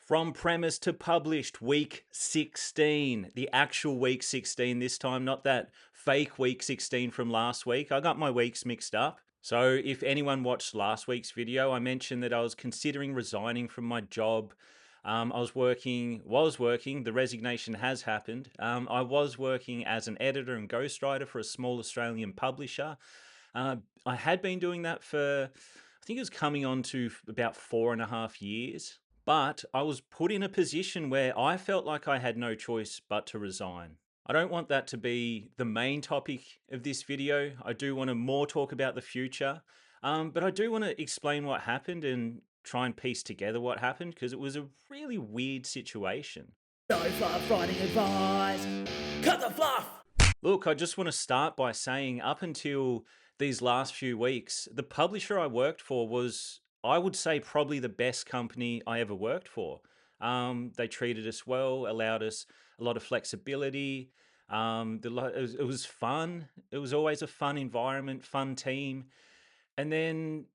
From premise to published, week 16, the actual week 16 this time, not that fake week 16 from last week. I got my weeks mixed up. So if anyone watched last week's video, I mentioned that I was considering resigning from my job. I was working, the resignation has happened. I was working as an editor and ghostwriter for a small Australian publisher. I had been doing that for, I think it was coming on to about 4.5 years. But I was put in a position where I felt like I had no choice but to resign. I don't want that to be the main topic of this video. I do want to more talk about the future. But I do want to explain what happened and try and piece together what happened because it was a really weird situation. No fluff writing advice. Cut the fluff! Look, I just want to start by saying up until these last few weeks, the publisher I worked for was, I would say, probably the best company I ever worked for. They treated us well, allowed us a lot of flexibility. It was fun. It was always a fun environment, fun team. And then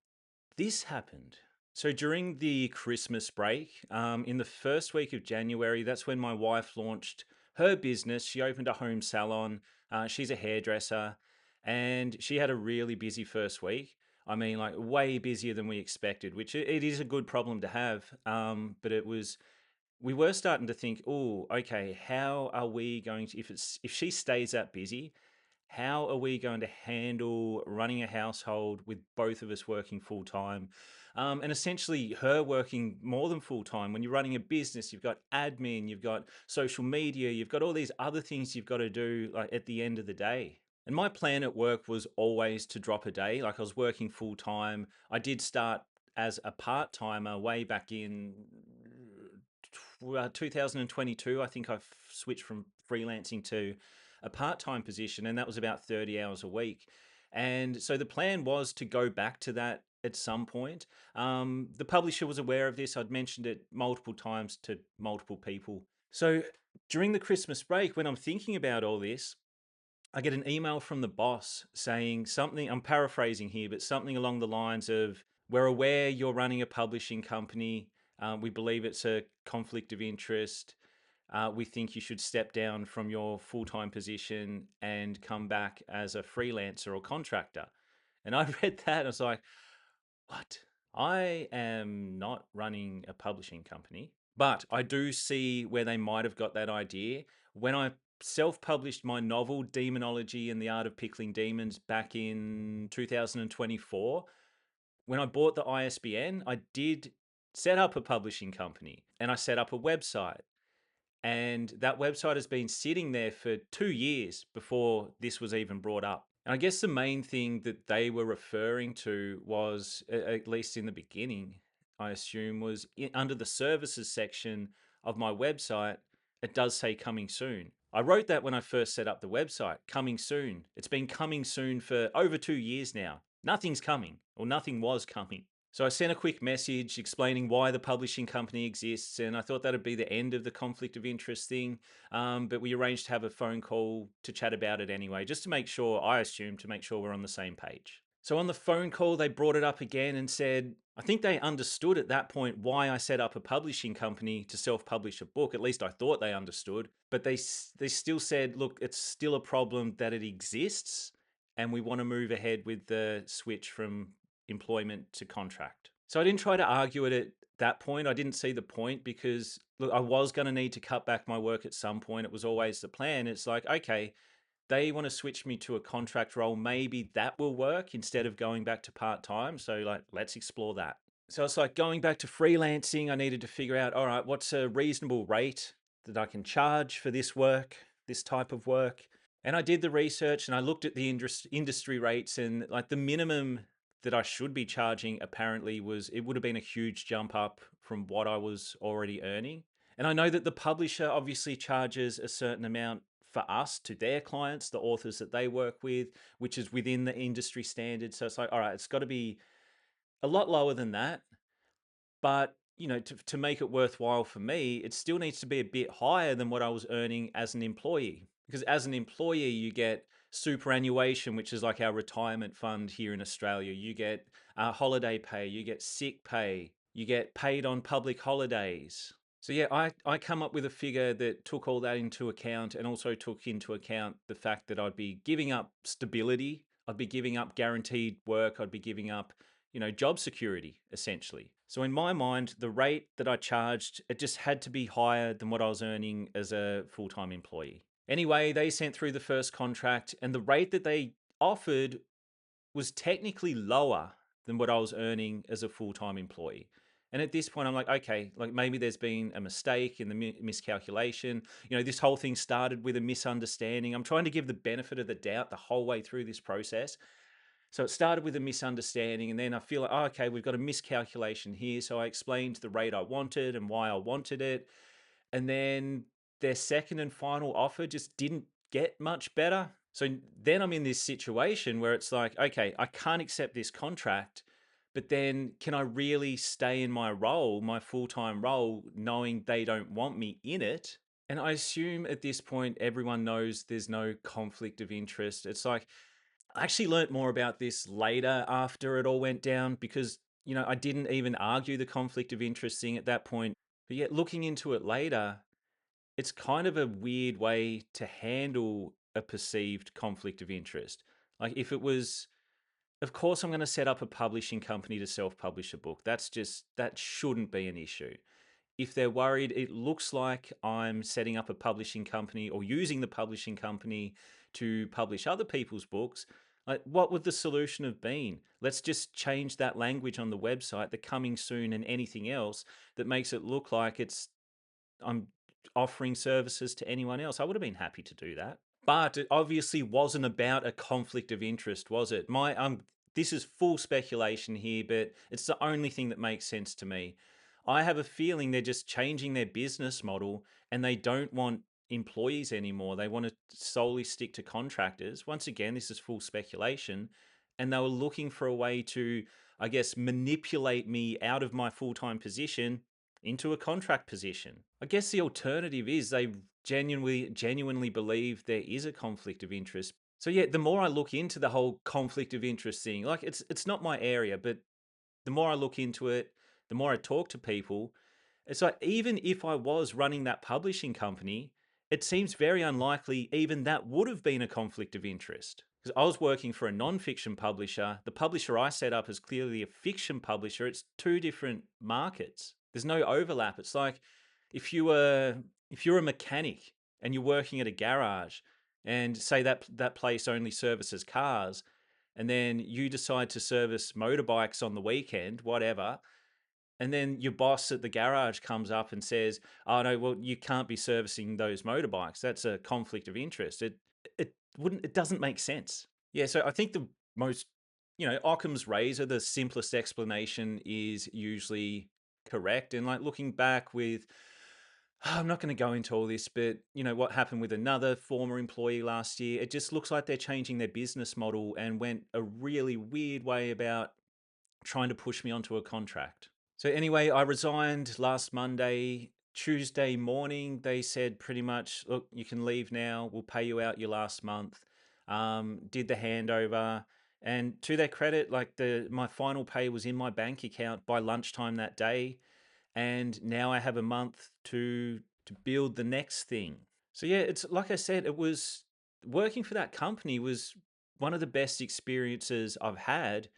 this happened. So during the Christmas break, in the first week of January, that's when my wife launched her business. She opened a home salon. She's a hairdresser, and she had a really busy first week. I mean, like way busier than we expected, which it is a good problem to have. But we were starting to think, oh, okay, how are we going to, if she stays that busy, how are we going to handle running a household with both of us working full time? And essentially, her working more than full time. When you're running a business, you've got admin, you've got social media, you've got all these other things you've got to do like at the end of the day. And my plan at work was always to drop a day. Like I was working full time. I did start as a part timer way back in 2022. I think I switched from freelancing to a part-time position, and that was about 30 hours a week. And so the plan was to go back to that at some point. The publisher was aware of this. I'd mentioned it multiple times to multiple people. So during the Christmas break, when I'm thinking about all this, I get an email from the boss saying something, I'm paraphrasing here, but something along the lines of, we're aware you're running a publishing company. We believe it's a conflict of interest. We think you should step down from your full-time position and come back as a freelancer or contractor. And I read that and I was like, what? I am not running a publishing company, but I do see where they might have got that idea. When I self-published my novel, Demonology and the Art of Pickling Demons, back in 2024, when I bought the ISBN, I did set up a publishing company and I set up a website. And that website has been sitting there for 2 years before this was even brought up. And I guess the main thing that they were referring to was, at least in the beginning, I assume, was under the services section of my website, it does say coming soon. I wrote that when I first set up the website, coming soon. It's been coming soon for over 2 years now. Nothing's coming, or nothing was coming. So I sent a quick message explaining why the publishing company exists, and I thought that'd be the end of the conflict of interest thing. But we arranged to have a phone call to chat about it anyway, just to make sure, I assume, to make sure we're on the same page. So on the phone call, they brought it up again and said, I think they understood at that point why I set up a publishing company to self-publish a book. At least I thought they understood. But they still said, look, it's still a problem that it exists, and we want to move ahead with the switch from employment to contract. So I didn't try to argue it at that point. I didn't see the point because, look, I was going to need to cut back my work at some point. It was always the plan. It's like, okay, they want to switch me to a contract role. Maybe that will work instead of going back to part-time. So like, let's explore that. So it's like going back to freelancing. I needed to figure out, all right, what's a reasonable rate that I can charge for this work, this type of work? And I did the research and I looked at the industry rates, and like the minimum that I should be charging apparently it would have been a huge jump up from what I was already earning. And I know that the publisher obviously charges a certain amount for us to their clients, the authors that they work with, which is within the industry standard. So it's like, all right, it's got to be a lot lower than that. But to make it worthwhile for me, it still needs to be a bit higher than what I was earning as an employee. Because as an employee, you get superannuation, which is like our retirement fund here in Australia. You get holiday pay, you get sick pay, you get paid on public holidays. So yeah, I come up with a figure that took all that into account and also took into account the fact that I'd be giving up stability, I'd be giving up guaranteed work, I'd be giving up, job security essentially. So in my mind, the rate that I charged, it just had to be higher than what I was earning as a full-time employee. Anyway, they sent through the first contract and the rate that they offered was technically lower than what I was earning as a full-time employee. And at this point, I'm like, okay, like maybe there's been a mistake in the miscalculation. This whole thing started with a misunderstanding. I'm trying to give the benefit of the doubt the whole way through this process. So it started with a misunderstanding, and then I feel like, oh, okay, we've got a miscalculation here. So I explained the rate I wanted and why I wanted it. And then their second and final offer just didn't get much better. So then I'm in this situation where it's like, okay, I can't accept this contract, but then can I really stay in my role, my full time role, knowing they don't want me in it? And I assume at this point, everyone knows there's no conflict of interest. It's like, I actually learnt more about this later after it all went down because, I didn't even argue the conflict of interest thing at that point. But yet, looking into it later, it's kind of a weird way to handle a perceived conflict of interest. Like if it was, of course, I'm going to set up a publishing company to self-publish a book. That shouldn't be an issue. If they're worried, it looks like I'm setting up a publishing company or using the publishing company to publish other people's books. Like, what would the solution have been? Let's just change that language on the website, the coming soon and anything else that makes it look like I'm offering services to anyone else. I would have been happy to do that. But it obviously wasn't about a conflict of interest, was it? This is full speculation here, but it's the only thing that makes sense to me. I have a feeling they're just changing their business model and they don't want employees anymore. They want to solely stick to contractors. Once again, this is full speculation. And they were looking for a way to, I guess, manipulate me out of my full time position into a contract position. I guess the alternative is they genuinely believe there is a conflict of interest. So yeah, the more I look into the whole conflict of interest thing, like it's not my area, but the more I look into it, the more I talk to people, it's like even if I was running that publishing company, it seems very unlikely even that would have been a conflict of interest. Because I was working for a non-fiction publisher. The publisher I set up is clearly a fiction publisher. It's two different markets. There's no overlap. It's like if you were if you're a mechanic and you're working at a garage and say that place only services cars, and then you decide to service motorbikes on the weekend, whatever, and then your boss at the garage comes up and says, "Oh no, well you can't be servicing those motorbikes. That's a conflict of interest." It doesn't make sense. Yeah, so I think the most, Occam's razor, the simplest explanation is usually correct. And like looking back with, I'm not going to go into all this, but what happened with another former employee last year, it just looks like they're changing their business model and went a really weird way about trying to push me onto a contract. So anyway, I resigned last Monday. Tuesday morning, they said pretty much, look, you can leave now. We'll pay you out your last month. Did the handover, and to their credit, like my final pay was in my bank account by lunchtime that day, and now I have a month to build the next thing. So yeah, it's like I said, it was working for that company was one of the best experiences I've had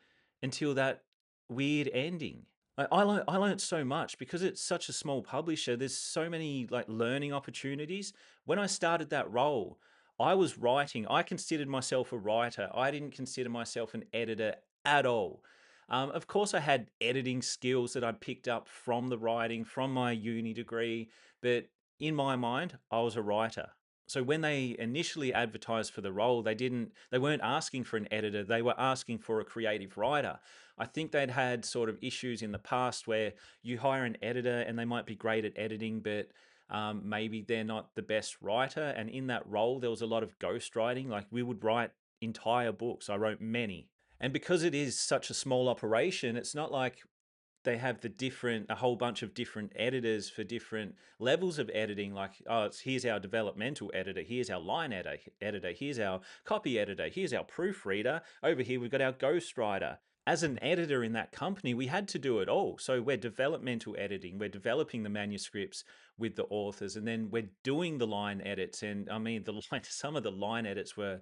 until that weird ending. I learned so much because it's such a small publisher. There's so many like learning opportunities. When I started that role, I was writing. I considered myself a writer. I didn't consider myself an editor at all. Of course, I had editing skills that I'd picked up from the writing, from my uni degree, but in my mind, I was a writer. So when they initially advertised for the role, they weren't asking for an editor, they were asking for a creative writer. I think they'd had sort of issues in the past where you hire an editor and they might be great at editing, but maybe they're not the best writer. And in that role, there was a lot of ghostwriting. Like we would write entire books. I wrote many. And because it is such a small operation, it's not like they have a whole bunch of different editors for different levels of editing. Like, oh, here's our developmental editor, here's our line editor, here's our copy editor, here's our proofreader. Over here, we've got our ghostwriter. as an editor in that company, we had to do it all. So we're developmental editing, we're developing the manuscripts with the authors, and then we're doing the line edits. And I mean, the line, some of the line edits we're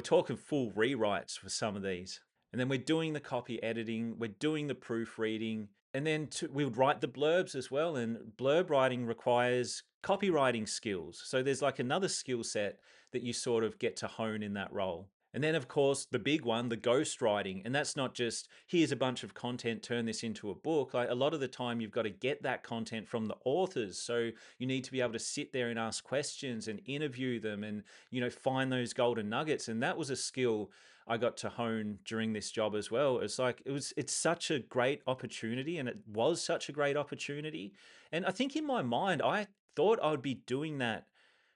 talking full rewrites for some of these. And then we're doing the copy editing, we're doing the proofreading, and then we would write the blurbs as well. And blurb writing requires copywriting skills. So there's like another skill set that you sort of get to hone in that role. And then, of course, the big one, the ghostwriting. And that's not just here's a bunch of content, turn this into a book. Like a lot of the time, you've got to get that content from the authors. So you need to be able to sit there and ask questions and interview them and, find those golden nuggets. And that was a skill I got to hone during this job as well. It's such a great opportunity, and it was such a great opportunity. And I think in my mind, I thought I would be doing that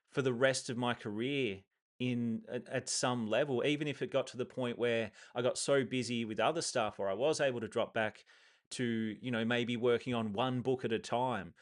for the rest of my career at some level, even if it got to the point where I got so busy with other stuff, or I was able to drop back to, maybe working on one book at a time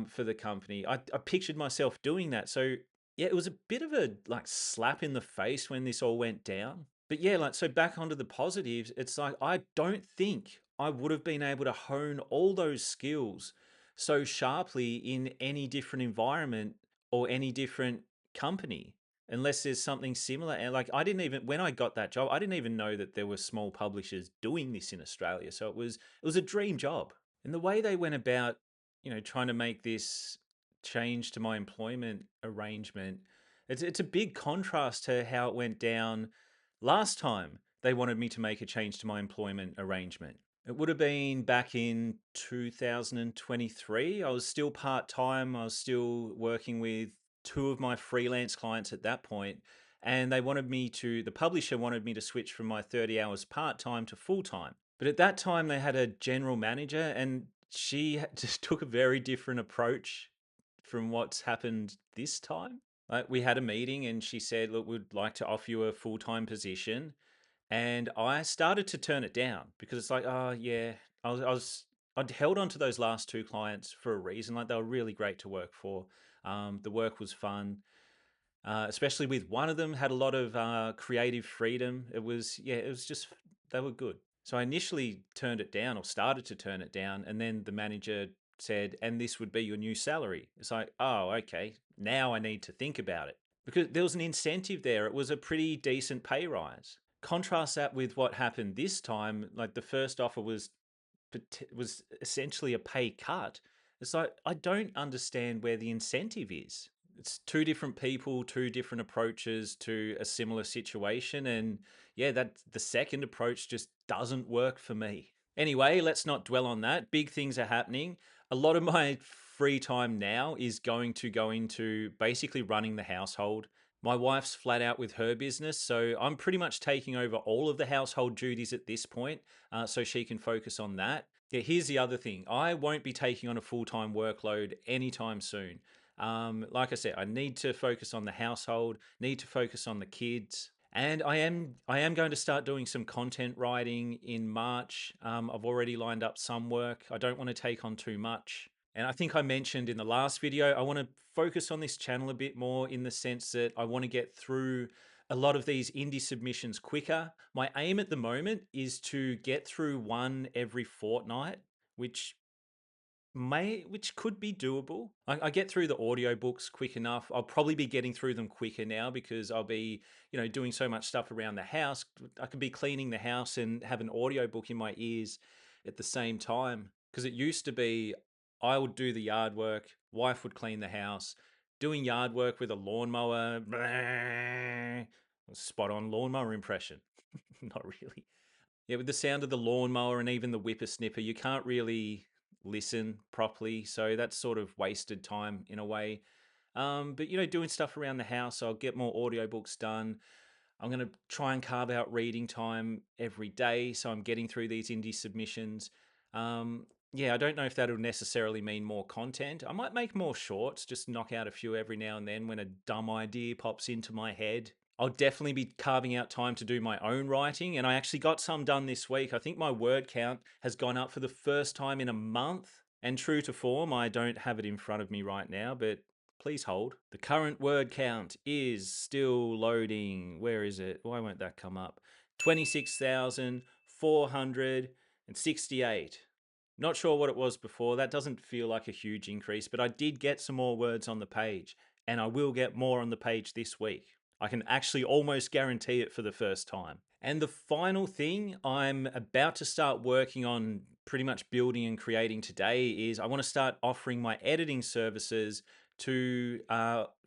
for the company. I pictured myself doing that. So yeah, it was a bit of a like slap in the face when this all went down. But yeah, like, so back onto the positives, it's like I don't think I would have been able to hone all those skills so sharply in any different environment or any different company unless there's something similar. And like, I didn't even, when I got that job, I didn't even know that there were small publishers doing this in Australia. So it was a dream job. And the way they went about, trying to make this change to my employment arrangement, it's a big contrast to how it went down last time they wanted me to make a change to my employment arrangement. It would have been back in 2023. I was still part time. I was still working with two of my freelance clients at that point, and the publisher wanted me to switch from my 30 hours part time to full time. But at that time, they had a general manager, and she just took a very different approach from what's happened this time. Like, we had a meeting, and she said, "Look, we'd like to offer you a full time position." And I started to turn it down because it's like, oh yeah, I'd held on to those last two clients for a reason. Like, they were really great to work for. The work was fun, especially with one of them had a lot of creative freedom. It was just, they were good. So I initially turned it down, or started to turn it down, and then the manager said, "And this would be your new salary." It's like, oh, okay, now I need to think about it because there was an incentive there. It was a pretty decent pay rise. Contrast that with what happened this time. Like, the first offer was essentially a pay cut. It's like, I don't understand where the incentive is. It's two different people, two different approaches to a similar situation. And yeah, that the second approach just doesn't work for me. Anyway, let's not dwell on that. Big things are happening. A lot of my free time now is going to go into basically running the household. My wife's flat out with her business, so I'm pretty much taking over all of the household duties at this point, so she can focus on that. Yeah, here's the other thing. I won't be taking on a full-time workload anytime soon. Like I said, I need to focus on the household, need to focus on the kids. And I am going to start doing some content writing in March. I've already lined up some work. I don't want to take on too much. And I think I mentioned in the last video, I want to focus on this channel a bit more in the sense that I want to get through a lot of these indie submissions quicker. My aim at the moment is to get through one every fortnight, which could be doable. I get through the audiobooks quick enough. I'll probably be getting through them quicker now because I'll be, doing so much stuff around the house. I could be cleaning the house and have an audiobook in my ears at the same time. Because it used to be I would do the yard work, wife would clean the house, doing yard work with a lawnmower. Spot on lawnmower impression. Not really. Yeah, with the sound of the lawnmower and even the whippersnipper, you can't really listen properly. So that's sort of wasted time in a way. But doing stuff around the house, I'll get more audiobooks done. I'm going to try and carve out reading time every day. So I'm getting through these indie submissions. Yeah, I don't know if that'll necessarily mean more content. I might make more shorts, just knock out a few every now and then when a dumb idea pops into my head. I'll definitely be carving out time to do my own writing, and I actually got some done this week. I think my word count has gone up for the first time in a month. And true to form, I don't have it in front of me right now, but please hold. The current word count is still loading. Where is it? Why won't that come up? 26,000. 468. Not sure what it was before. That doesn't feel like a huge increase, but I did get some more words on the page, and I will get more on the page this week. I can actually almost guarantee it for the first time. And the final thing I'm about to start working on, pretty much building and creating today, is I want to start offering my editing services to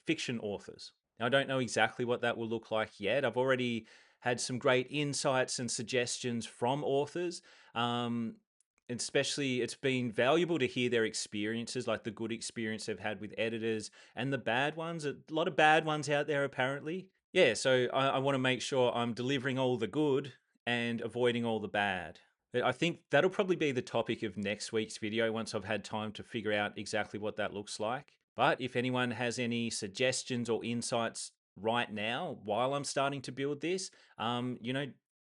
fiction authors. Now, I don't know exactly what that will look like yet. I've already had some great insights and suggestions from authors. Especially, it's been valuable to hear their experiences, like the good experience they've had with editors and the bad ones. A lot of bad ones out there, apparently. Yeah, so I want to make sure I'm delivering all the good and avoiding all the bad. I think that'll probably be the topic of next week's video once I've had time to figure out exactly what that looks like. But if anyone has any suggestions or insights right now while I'm starting to build this,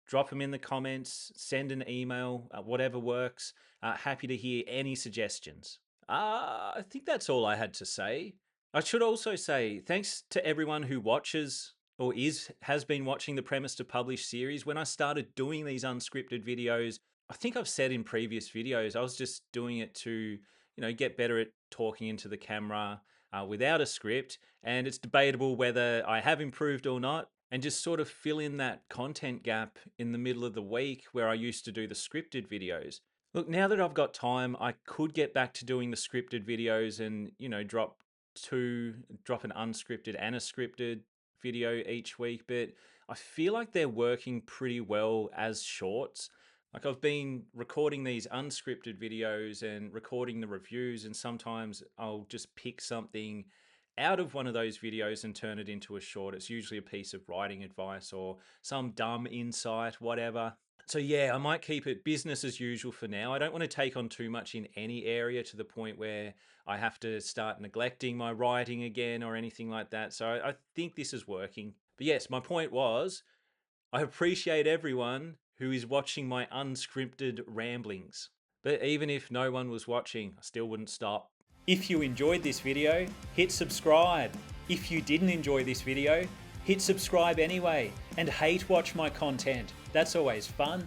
drop them in the comments, send an email, whatever works. Happy to hear any suggestions. I think that's all I had to say. I should also say thanks to everyone who watches or has been watching the Premise to Publish series. When I started doing these unscripted videos, I think I've said in previous videos, I was just doing it to, get better at talking into the camera without a script. And it's debatable whether I have improved or not, and just sort of fill in that content gap in the middle of the week where I used to do the scripted videos. Look, now that I've got time, I could get back to doing the scripted videos and, drop an unscripted and a scripted video each week, but I feel like they're working pretty well as shorts. Like, I've been recording these unscripted videos and recording the reviews, and sometimes I'll just pick something out of one of those videos and turn it into a short. It's usually a piece of writing advice or some dumb insight, whatever. So yeah, I might keep it business as usual for now. I don't want to take on too much in any area to the point where I have to start neglecting my writing again or anything like that. So I think this is working. But yes, my point was, I appreciate everyone who is watching my unscripted ramblings. But even if no one was watching, I still wouldn't stop. If you enjoyed this video, hit subscribe. If you didn't enjoy this video, hit subscribe anyway and hate watch my content. That's always fun.